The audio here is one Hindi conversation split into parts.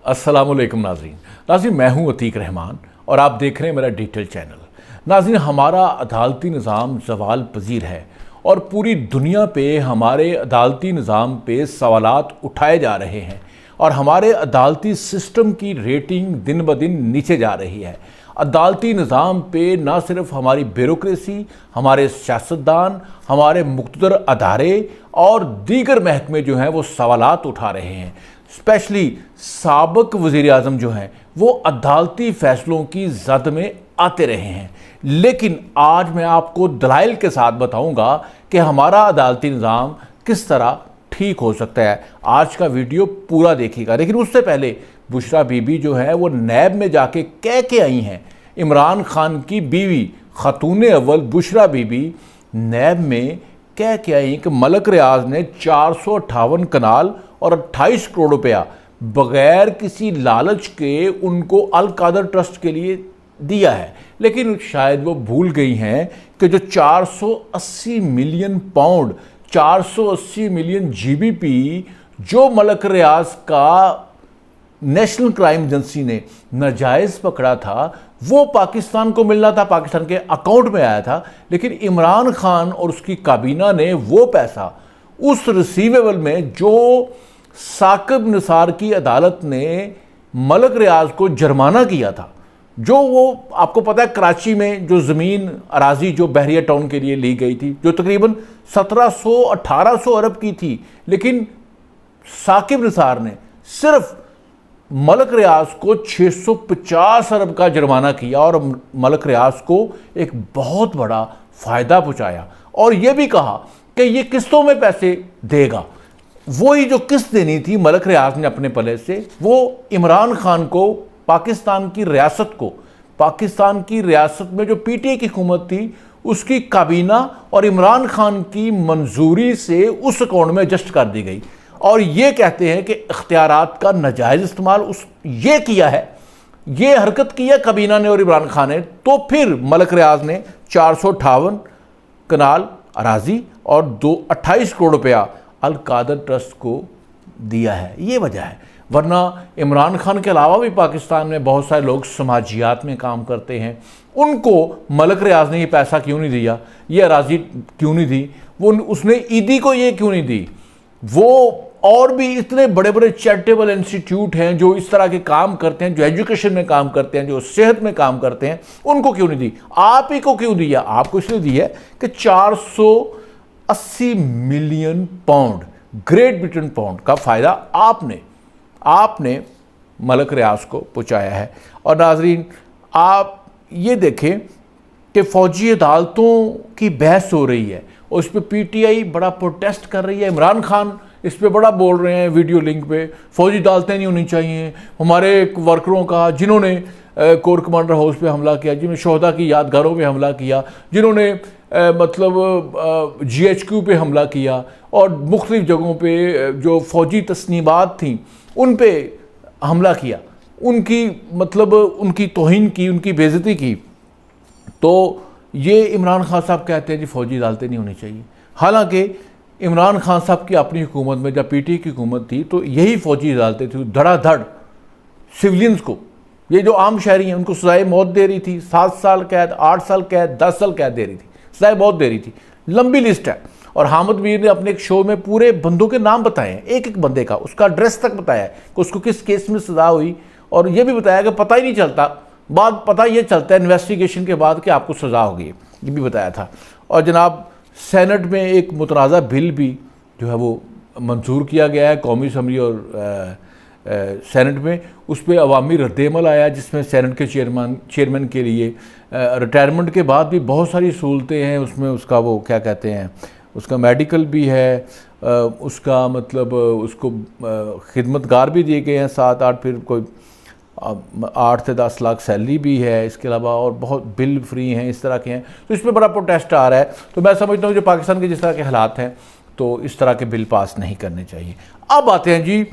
अस्सलामुअलैकुम नाज़रीन, मैं हूं अतीक रहमान और आप देख रहे हैं मेरा डिटेल चैनल। नाज़रीन, हमारा अदालती निज़ाम ज़वाल पजीर है और पूरी दुनिया पे हमारे अदालती निज़ाम पे सवालात उठाए जा रहे हैं और हमारे अदालती सिस्टम की रेटिंग दिन ब दिन नीचे जा रही है। अदालती निज़ाम पे ना सिर्फ हमारी ब्यूरोक्रेसी, हमारे सियासतदान, हमारे मुक़्तदर अदारे और दीगर महकमे जो हैं वो सवालात उठा रहे हैं। स्पेशली साबिक़ वज़ीर-ए-आज़म जो हैं वो अदालती फ़ैसलों की जद में आते रहे हैं, लेकिन आज मैं आपको दलाइल के साथ बताऊंगा कि हमारा अदालती निज़ाम किस तरह ठीक हो सकता है। आज का वीडियो पूरा देखिएगा, लेकिन उससे पहले बुशरा बीबी जो है वो नैब में जाके कह के आई हैं। इमरान खान की बीवी खातून अव्वल बुशरा बीबी नैब में कह के आई कि मलक रियाज ने 458 कनाल और 28 करोड़ रुपया बगैर किसी लालच के उनको अल कादर ट्रस्ट के लिए दिया है। लेकिन शायद वो भूल गई हैं कि जो 480 मिलियन पाउंड, 480 मिलियन जीबीपी जो मलक रियाज का नेशनल क्राइम एजेंसी ने नाजायज़ पकड़ा था, वो पाकिस्तान को मिलना था, पाकिस्तान के अकाउंट में आया था। लेकिन इमरान खान और उसकी काबीना ने वो पैसा उस रिसीवेबल में जो साकिब निसार की अदालत ने मलक रियाज को जुर्माना किया था, जो वो आपको पता है कराची में जो ज़मीन अराजी जो बहरिया टाउन के लिए ली गई थी, जो तकरीबन 1700-1800 अरब की थी, लेकिन साकिब निसार ने सिर्फ मलक रियाज को 650 अरब का जुर्माना किया और मलक रियाज को एक बहुत बड़ा फ़ायदा पहुँचाया और ये भी कहा कि ये किस्तों में पैसे देगा। वही जो किस्त देनी थी मलक रियाज ने अपने पले से, वो इमरान खान को, पाकिस्तान की रियासत में जो पीटीआई की हुकूमत थी उसकी काबीना और इमरान खान की मंजूरी से उस अकाउंट में एडजस्ट कर दी गई। और ये कहते हैं कि इख्तियारात का नाजायज़ इस्तेमाल ये किया है, ये हरकत की है काबीना ने और इमरान खान ने। तो फिर मलक रियाज ने 458 कनाल अराजी और 28 करोड़ रुपया अल कादर ट्रस्ट को दिया है। ये वजह है, वरना इमरान खान के अलावा भी पाकिस्तान में बहुत सारे लोग समाजियात में काम करते हैं, उनको मलक रियाज ने ये पैसा क्यों नहीं दिया, ये अराजी क्यों नहीं दी, वो उसने ईदी को ये क्यों नहीं दी, वो और भी इतने बड़े बड़े चैरिटेबल इंस्टीट्यूट हैं जो इस तरह के काम करते हैं, जो एजुकेशन में काम करते हैं, जो सेहत में काम करते हैं, उनको क्यों नहीं दी, आप ही को क्यों दिया। आपको इसलिए दी है कि 480 million pound, great Britain pound का फ़ायदा आपने मलक रियाज को पहुँचाया है। और नाजरीन, आप ये देखें कि फ़ौजी अदालतों की बहस हो रही है और उस पर पीटीआई बड़ा प्रोटेस्ट कर रही है। इमरान खान इस पे बड़ा बोल रहे हैं वीडियो लिंक पे, फ़ौजी अदालतें नहीं होनी चाहिए। हमारे वर्करों का जिन्होंने कोर कमांडर हाउस पे हमला किया, जिन्होंने शोहदा की यादगारों पे हमला किया, जिन्होंने GHQ पे हमला किया और मुख्तलिफ़ जगहों पे जो फ़ौजी तस्नीबात थी उन पे हमला किया, उनकी तौहीन की, उनकी बेइज्जती की, तो ये इमरान खान साहब कहते हैं जी फ़ौजी अदालतें नहीं होनी चाहिए। हालांकि इमरान खान साहब की अपनी हुकूमत में जब पीटीआई की हुकूमत थी तो यही फ़ौजी अदालतें थी, धड़ाधड़ सिविलियंस को, ये जो आम शहरी हैं उनको सज़ाए मौत दे रही थी, 7 साल कैद, 8 साल कैद, 10 साल कैद दे रही थी, सज़ाए मौत दे रही थी। लंबी लिस्ट है और हामिद मीर ने अपने एक शो में पूरे बंदों के नाम बताए हैं, एक एक बंदे का, उसका एड्रेस तक बताया है कि उसको किस केस में सज़ा हुई, और ये भी बताया कि पता ही नहीं चलता, बाद पता ये चलता है इन्वेस्टिगेशन के बाद कि आपको सज़ा होगी, ये भी बताया था। और जनाब सेनेट में एक मुतनाज़ा बिल भी जो है वो मंजूर किया गया है, कौमी असम्बली और सेनेट में, उस पर अवामी रद्द-ए-अमल आया जिसमें सेनेट के चेयरमैन के लिए रिटायरमेंट के बाद भी बहुत सारी सहूलतें हैं। उसमें उसका वो क्या कहते हैं, उसका मेडिकल भी है, उसका मतलब उसको खिदमतगार भी दिए गए हैं 7-8, फिर कोई 8 से 10 लाख सैलरी भी है, इसके अलावा और बहुत बिल फ्री हैं, इस तरह के हैं। तो इसमें बड़ा प्रोटेस्ट आ रहा है। तो मैं समझता हूँ जो पाकिस्तान के जिस तरह के हालात हैं तो इस तरह के बिल पास नहीं करने चाहिए। अब आते हैं जी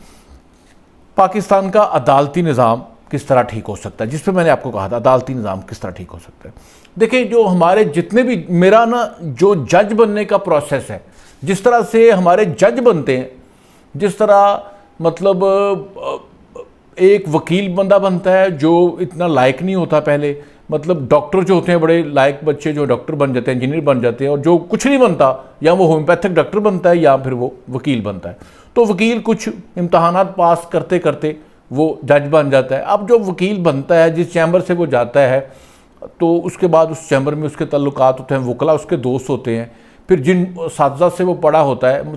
पाकिस्तान का अदालती निज़ाम किस तरह ठीक हो सकता है, जिस पर मैंने आपको कहा था अदालती निज़ाम किस तरह ठीक हो सकता है। देखिए, जो हमारे जितने भी मेरा ना जो जज बनने का प्रोसेस है, जिस तरह से हमारे जज बनते हैं, जिस तरह मतलब एक वकील बंदा बनता है जो इतना लायक नहीं होता पहले, मतलब डॉक्टर जो होते हैं बड़े लायक बच्चे जो डॉक्टर बन जाते हैं, इंजीनियर बन जाते हैं, और जो कुछ नहीं बनता या वो होम्योपैथिक डॉक्टर बनता है या फिर वो वकील बनता है। तो वकील कुछ इम्तहानात पास करते करते वो जज बन जाता है। अब जो वकील बनता है, जिस चैम्बर से वो जाता है, तो उसके बाद उस चैम्बर में उसके ताल्लुकात होते हैं, वकला उसके दोस्त होते हैं, फिर जिन साथी से वो पढ़ा होता है,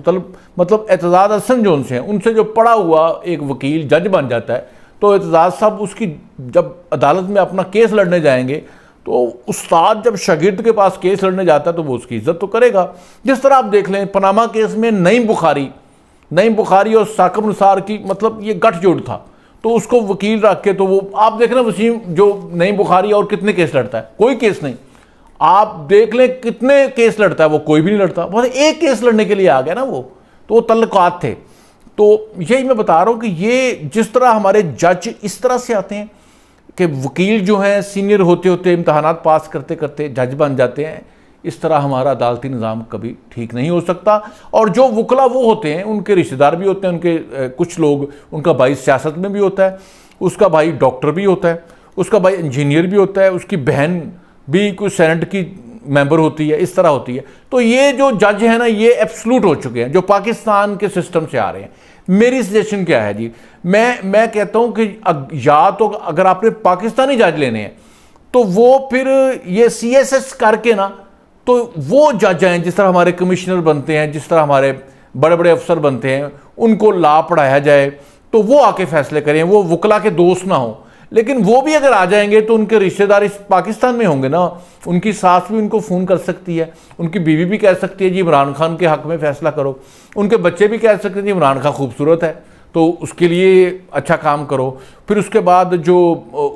मतलब एतजाज़ हसन जो उनसे हैं, उनसे जो पढ़ा हुआ एक वकील जज बन जाता है, तो एतजाज़ साहब उसकी जब अदालत में अपना केस लड़ने जाएंगे तो उस्ताद जब शागिर्द के पास केस लड़ने जाता है तो वो उसकी इज्जत तो करेगा। जिस तरह आप देख लें पनामा केस में नईम बुखारी और साकिब निसार की मतलब ये गठजोड़ था, तो उसको वकील रख के, तो वो आप देख रहे हैं वसीम जो नईम बुखारी और कितने केस लड़ता है, कोई केस नहीं। आप देख लें कितने केस लड़ता है, वो कोई भी नहीं लड़ता, बस एक केस लड़ने के लिए आ गया ना वो, तो वो तल्लुकात थे। तो यही मैं बता रहा हूँ कि ये जिस तरह हमारे जज इस तरह से आते हैं कि वकील जो हैं सीनियर होते होते इम्तहानात पास करते करते जज बन जाते हैं, इस तरह हमारा अदालती निज़ाम कभी ठीक नहीं हो सकता। और जो वकला वो होते हैं, उनके रिश्तेदार भी होते हैं, उनके कुछ लोग, उनका भाई सियासत में भी होता है, उसका भाई डॉक्टर भी होता है, उसका भाई इंजीनियर भी होता है, उसकी बहन भी कोई सेनेट की मेंबर होती है, इस तरह होती है। तो ये जो जज है ना, ये एब्सोल्यूट हो चुके हैं जो पाकिस्तान के सिस्टम से आ रहे हैं। मेरी सजेशन क्या है जी, मैं कहता हूं कि या तो अगर आपने पाकिस्तानी जज लेने हैं तो वो फिर ये CSS करके ना, तो वो जज हैं जिस तरह हमारे कमिश्नर बनते हैं, जिस तरह हमारे बड़े बड़े अफसर बनते हैं, उनको लॉ पढ़ाया जाए, तो वो आके फैसले करें, वो वकला के दोस्त ना हो। लेकिन वो भी अगर आ जाएंगे तो उनके रिश्तेदार इस पाकिस्तान में होंगे ना, उनकी सास भी उनको फ़ोन कर सकती है, उनकी बीवी भी कह सकती है जी इमरान खान के हक़ में फ़ैसला करो, उनके बच्चे भी कह सकते हैं जी इमरान खान खूबसूरत है तो उसके लिए अच्छा काम करो। फिर उसके बाद जो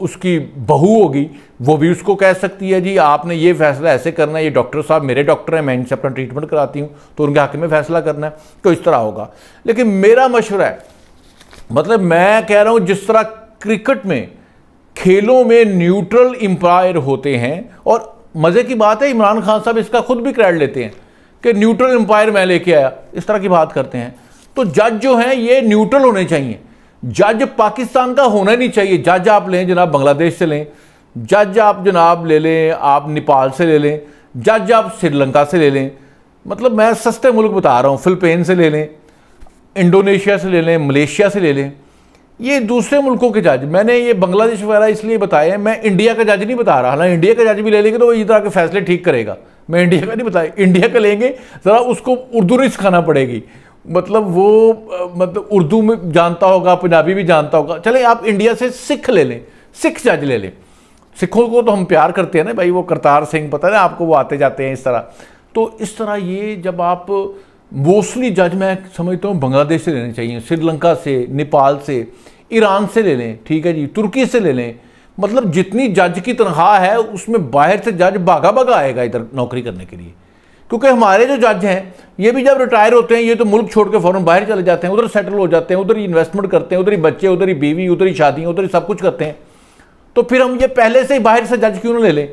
उसकी बहू होगी वो भी उसको कह सकती है जी आपने ये फ़ैसला ऐसे करना है, ये डॉक्टर साहब मेरे डॉक्टर हैं, मैं इनसे अपना ट्रीटमेंट कराती हूँ, तो उनके हक़ में फ़ैसला करना है, तो इस तरह होगा। लेकिन मेरा मशवरा है, मतलब मैं कह रहा हूँ जिस तरह क्रिकेट में खेलों में न्यूट्रल एम्पायर होते हैं, और मज़े की बात है इमरान खान साहब इसका खुद भी क्रेडिट लेते हैं कि न्यूट्रल एम्पायर मैं लेके आया, इस तरह की बात करते हैं। तो जज जो हैं ये न्यूट्रल होने चाहिए, जज पाकिस्तान का होना नहीं चाहिए। जज आप लें जनाब बांग्लादेश से लें, जज आप जनाब ले लें आप नेपाल से ले लें, जज आप श्रीलंका से ले लें, मतलब मैं सस्ते मुल्क बता रहा हूँ, फिलिपीन से ले लें, इंडोनेशिया से ले लें, मलेशिया से ले लें, ये दूसरे मुल्कों के जज। मैंने ये बांग्लादेश वगैरह इसलिए बताए हैं, मैं इंडिया का जज नहीं बता रहा, हालांकि इंडिया का जज भी ले लेंगे तो वो इस तरह के फैसले ठीक करेगा, मैं इंडिया का नहीं बताया। इंडिया का लेंगे ज़रा उसको उर्दू नहीं सिखाना पड़ेगी, मतलब वो मतलब उर्दू में जानता होगा, पंजाबी भी जानता होगा। चले आप इंडिया से सिख ले लें, सिख जज ले लें, सिखों को तो हम प्यार करते हैं ना भाई, वो करतार सिंह पता है ना आपको, वो आते जाते हैं इस तरह। तो इस तरह ये जब आप मोस्टली जज मैं समझता हूँ बांग्लादेश से लेने चाहिए, श्रीलंका से, नेपाल से, ईरान से ले लें, ठीक है जी, तुर्की से ले लें। मतलब जितनी जज की तनख्वाह है उसमें बाहर से जज भागा भागा आएगा इधर नौकरी करने के लिए, क्योंकि हमारे जो जज हैं ये भी जब रिटायर होते हैं ये तो मुल्क छोड़ के फ़ौरन बाहर चले जाते हैं, उधर सेटल हो जाते हैं, उधर ही इन्वेस्टमेंट करते हैं, उधर ही बच्चे, उधर ही बीवी, उधर ही शादियाँ, उधर ही सब कुछ करते हैं। तो फिर हम ये पहले से ही बाहर से जज क्यों ना ले लें,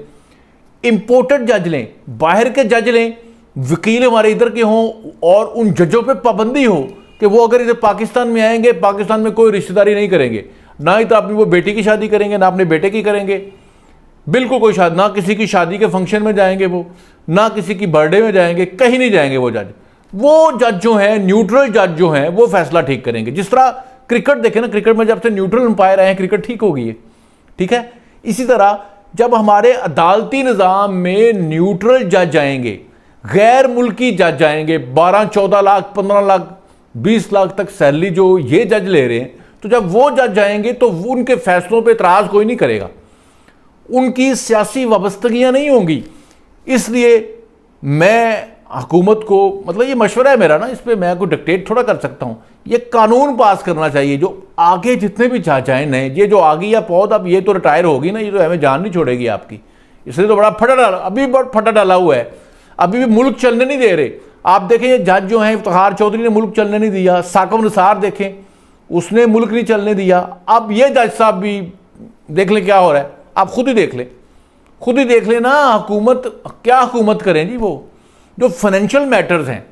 इम्पोर्टेड जज लें, बाहर के जज लें, वकील हमारे इधर के हों, और उन जजों पे पाबंदी हो कि वो अगर इधर पाकिस्तान में आएंगे पाकिस्तान में कोई रिश्तेदारी नहीं करेंगे, ना ही तो अपनी वो बेटी की शादी करेंगे ना अपने बेटे की करेंगे, बिल्कुल कोई शादी, ना किसी की शादी के फंक्शन में जाएंगे वो, ना किसी की बर्थडे में जाएंगे, कहीं नहीं जाएंगे वो जज। वो जज जो हैं न्यूट्रल जज जो हैं वो फैसला ठीक करेंगे। जिस तरह क्रिकेट देखें ना, क्रिकेट में जब से न्यूट्रल अंपायर आए हैं क्रिकेट ठीक हो गई है, ठीक है। इसी तरह जब हमारे अदालती निज़ाम में न्यूट्रल जज आएंगे, गैर मुल्की जज आएंगे, 12-14 लाख 15 लाख 20 लाख तक सैलरी जो ये जज ले रहे हैं, तो जब वो जज आएंगे तो उनके फैसलों पे इतराज़ कोई नहीं करेगा, उनकी सियासी वाबस्तगियाँ नहीं होंगी। इसलिए मैं हुकूमत को, मतलब ये मशवरा है मेरा ना, इस पर मैं कोई डिक्टेट थोड़ा कर सकता हूँ, ये कानून पास करना चाहिए जो आगे जितने भी जज आए नए, ये जो आगे या पौध अब ये तो रिटायर होगी ना, ये तो हमें जान नहीं छोड़ेगी आपकी, इसलिए तो बड़ा फटा डाला, अभी बहुत फटा डाला हुआ है, अभी भी मुल्क चलने नहीं दे रहे। आप देखें ये जज जो हैं, इफ्तिखार चौधरी ने मुल्क चलने नहीं दिया, साकिब निसार देखें उसने मुल्क नहीं चलने दिया, अब ये जज साहब भी देख लें क्या हो रहा है, आप खुद ही देख लें, खुद ही देख लें ना। हुकूमत क्या हुकूमत करें जी, वो जो फाइनेंशियल मैटर्स हैं,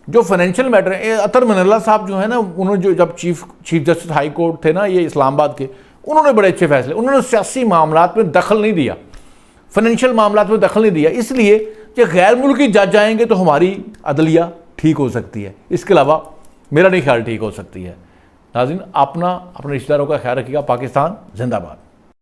जो फाइनेंशियल मैटर है, अतर मनल्ला साहब जो है ना, उन्होंने जो जब चीफ जस्टिस हाई कोर्ट थे ना ये इस्लामाबाद के, उन्होंने बड़े अच्छे फैसले, उन्होंने सियासी मामलात में दखल नहीं दिया, फाइनेंशियल मामलात में दखल नहीं दिया, इसलिए कि गैर मुल्की जज आएंगे तो हमारी अदलिया ठीक हो सकती है, इसके अलावा मेरा नहीं ख्याल ठीक हो सकती है। नाज़रीन, अपने रिश्तेदारों का ख्याल रखिएगा। पाकिस्तान जिंदाबाद।